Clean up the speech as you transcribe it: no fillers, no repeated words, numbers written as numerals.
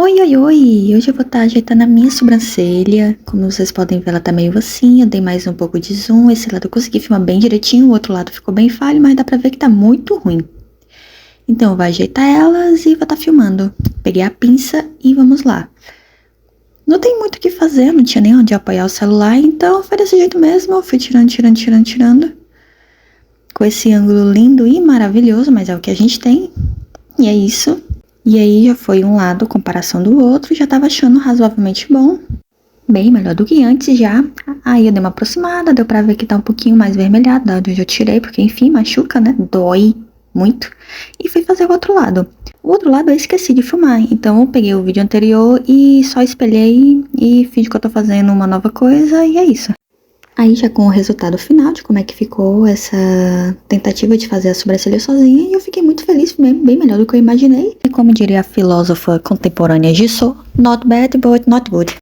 Oi, oi, oi! Hoje eu vou estar ajeitando a minha sobrancelha. Como vocês podem ver, ela tá meio assim. Eu dei mais um pouco de zoom. Esse lado eu consegui filmar bem direitinho. O outro lado ficou bem falho, mas dá pra ver que tá muito ruim. Então eu vou ajeitar elas e vou estar filmando. Peguei a pinça e vamos lá. Não tem muito o que fazer, não tinha nem onde apoiar o celular. Então foi desse jeito mesmo. Eu fui tirando. Com esse ângulo lindo e maravilhoso, mas é o que a gente tem. E é isso. E aí já foi um lado, comparação do outro, já tava achando razoavelmente bom. Bem melhor do que antes já. Aí eu dei uma aproximada, deu pra ver que tá um pouquinho mais vermelhado, da onde eu tirei, porque enfim, machuca, né? Dói muito. E fui fazer o outro lado. O outro lado eu esqueci de filmar, então eu peguei o vídeo anterior e só espelhei e fingi que eu tô fazendo uma nova coisa e é isso. Aí já com o resultado final de como é que ficou essa tentativa de fazer a sobrancelha sozinha, eu fiquei muito feliz, bem melhor do que eu imaginei. E como diria a filósofa contemporânea Gisso, not bad but not good.